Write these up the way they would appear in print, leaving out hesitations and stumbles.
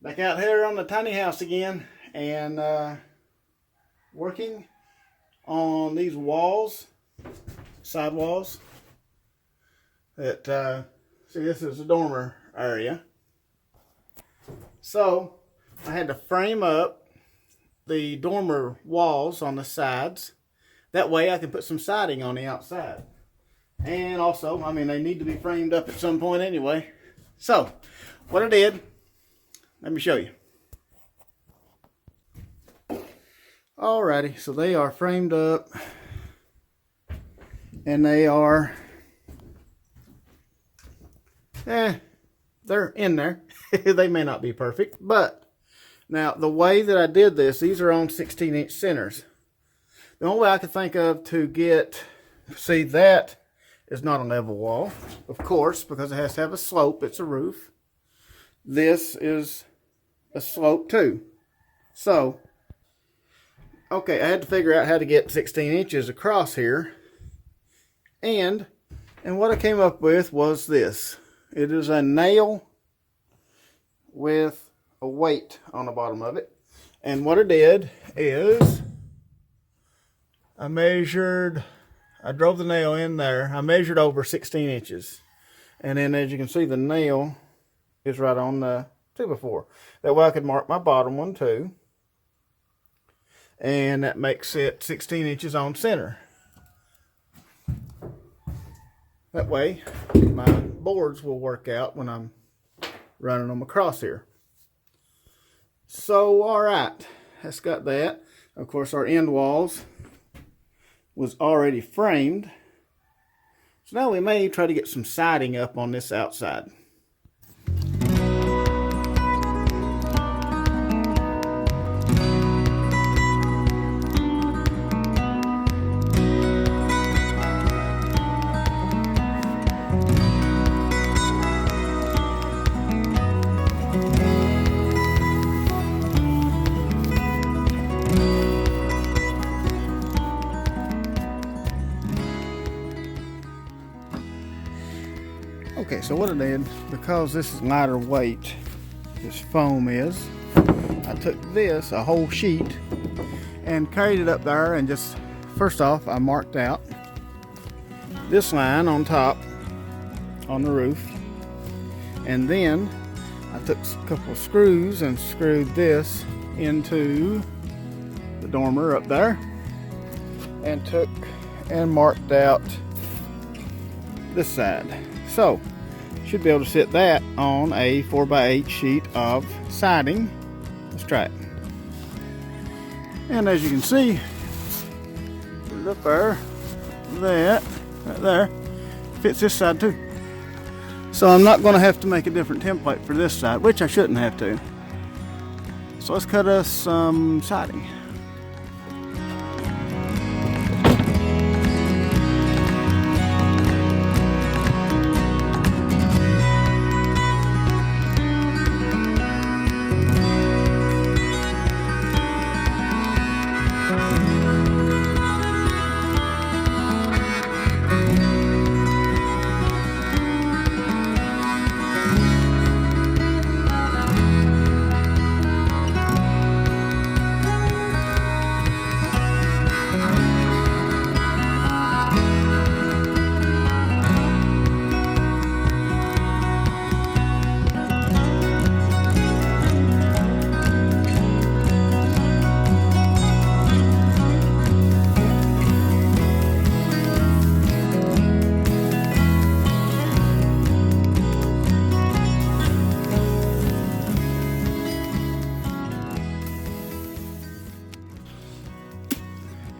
Back out here on the tiny house again, and working on these walls, side walls. That see, this is the dormer area. So I had to frame up the dormer walls on the sides. That way I can put some siding on the outside. And also, I mean, they need to be framed up at some point anyway. So what I did, let me show you. Alrighty, so they are framed up, and they are, they're in there. They may not be perfect, but now the way that I did this, these are on 16-inch centers. The only way I could think of to get, see, that is not a level wall, of course, because it has to have a slope. It's a roof. This is a slope too. So, okay, I had to figure out how to get 16 inches across here. And what I came up with was this. It is a nail with a weight on the bottom of it. And what I did is I drove the nail in there. I measured over 16 inches. And then as you can see, the nail is right on the 2x4. That way I could mark my bottom one too. And that makes it 16 inches on center. That way my boards will work out when I'm running them across here. So alright, that's got that. Of course our end walls was already framed. So now we may try to get some siding up on this outside. Okay, so what I did, because this is lighter weight, this foam is, I took this, a whole sheet, and carried it up there, and just, first off, I marked out this line on top, on the roof, and then I took a couple of screws and screwed this into the dormer up there, and took and marked out this side. So, should be able to sit that on a 4x8 sheet of siding. Let's try it. And as you can see, put it up there, that, right there, fits this side too. So I'm not going to have to make a different template for this side, which I shouldn't have to. So let's cut us some siding.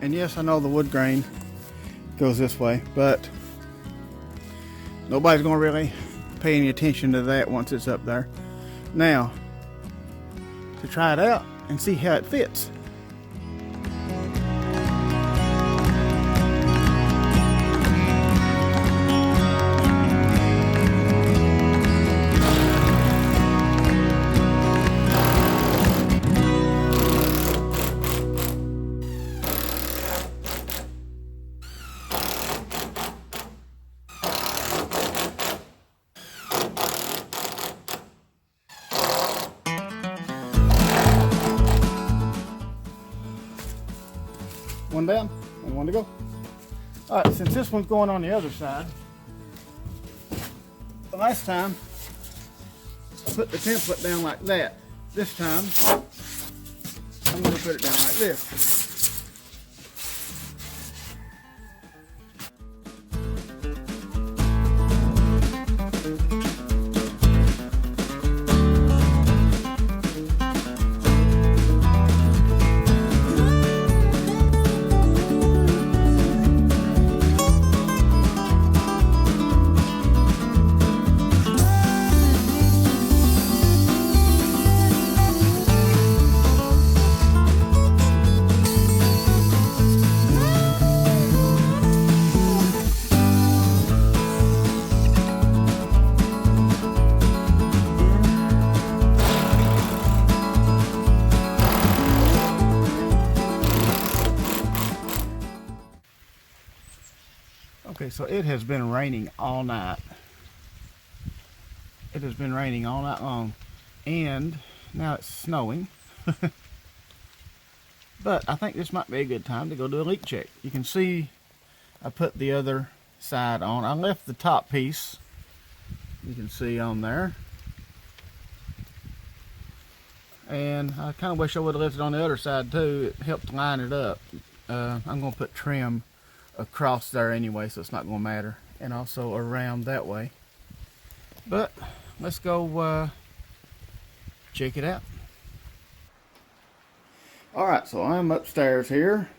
And yes, I know the wood grain goes this way, but nobody's going to really pay any attention to that once it's up there. Now, to try it out and see how it fits. one down and one to go. All right, since this one's going on the other side, the last time I put the template down like that. This time I'm going to put it down like this. Okay, so it has been raining all night. It has been raining all night long, and now it's snowing. But I think this might be a good time to go do a leak check. You can see I put the other side on. I left the top piece, you can see on there. And I kind of wish I would have left it on the other side too. It helped line it up. I'm going to put trim across there anyway, so it's not going to matter, and also around that way. But let's go check it out. Alright, so I'm upstairs here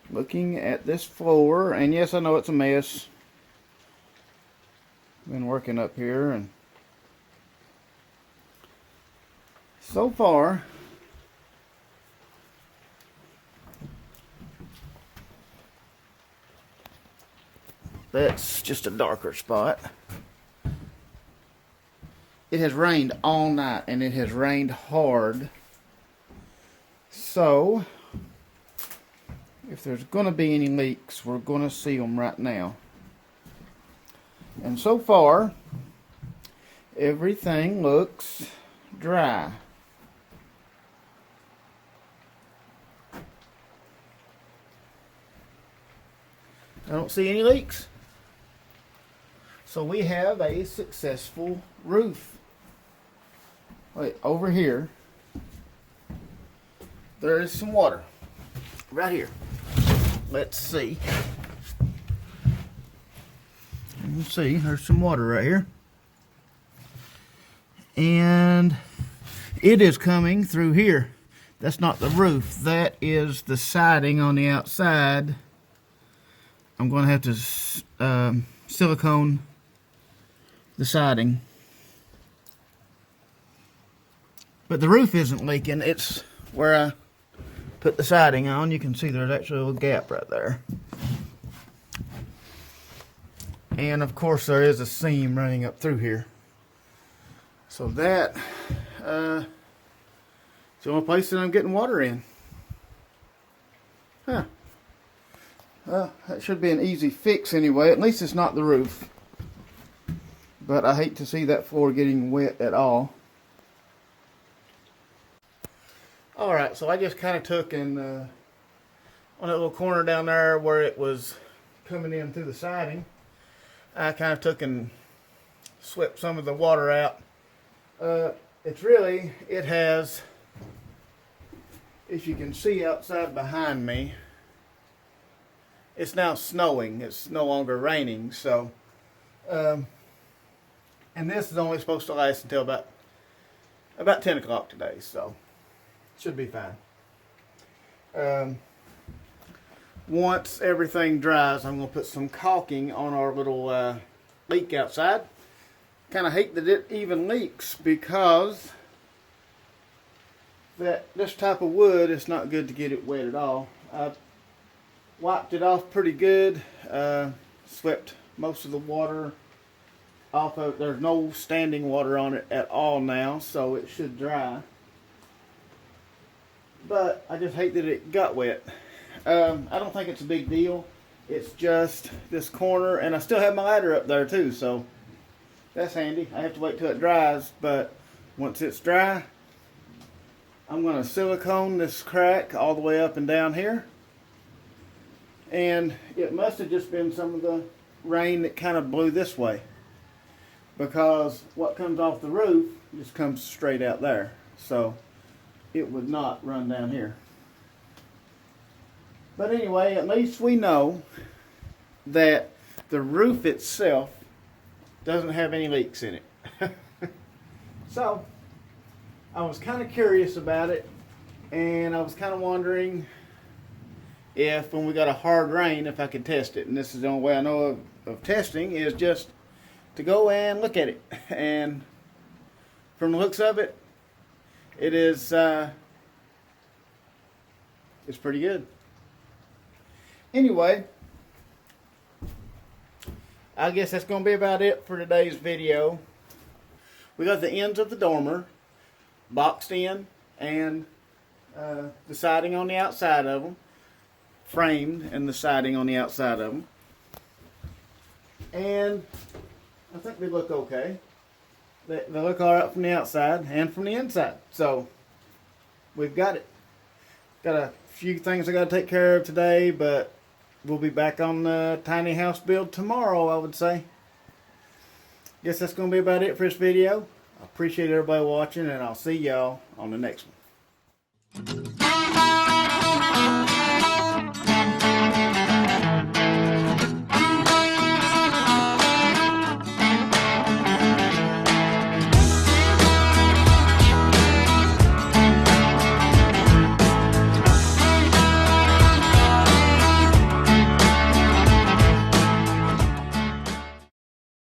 looking at this floor, and yes, I know it's a mess. Been working up here, and so far that's just a darker spot. It has rained all night, and it has rained hard. So, if there's going to be any leaks, we're going to see them right now. And so far, everything looks dry. I don't see any leaks. So we have a successful roof. Wait, over here, there is some water. Right here. Let's see. You can see there's some water right here. And it is coming through here. That's not the roof. That is the siding on the outside. I'm going to have to silicone the siding. But the roof isn't leaking. It's where I put the siding on. You can see there's actually a little gap right there. And of course there is a seam running up through here. So that is the only place that I'm getting water in. Huh. Well, that should be an easy fix anyway. At least it's not the roof. But I hate to see that floor getting wet at all. Alright, so I just kind of took and on that little corner down there where it was coming in through the siding, I kind of took and swept some of the water out. It has, if you can see outside behind me, it's now snowing. It's no longer raining, so and this is only supposed to last until about 10 o'clock today, so should be fine. Once everything dries, I'm going to put some caulking on our little leak outside. Kind of hate that it even leaks because this type of wood, it's not good to get it wet at all. I wiped it off pretty good, swept most of the water off of it. There's no standing water on it at all now, so it should dry. But I just hate that it got wet. I don't think it's a big deal. It's just this corner, and I still have my ladder up there too, so that's handy. I have to wait till it dries, but once it's dry, I'm going to silicone this crack all the way up and down here. And it must have just been some of the rain that kind of blew this way, because what comes off the roof just comes straight out there. So it would not run down here. But anyway, at least we know that the roof itself doesn't have any leaks in it. So I was kind of curious about it, and I was kind of wondering if when we got a hard rain, if I could test it. And this is the only way I know of testing, is just to go and look at it. And from the looks of it, it is it's pretty good. Anyway, I guess that's going to be about it for today's video. We got the ends of the dormer boxed in, and the siding on the outside of them framed, and the siding on the outside of them. And I think they look okay. They look alright from the outside and from the inside. So we've got it. Got a few things I got to take care of today, but we'll be back on the tiny house build tomorrow, I would say. Guess that's going to be about it for this video. I appreciate everybody watching, and I'll see y'all on the next one.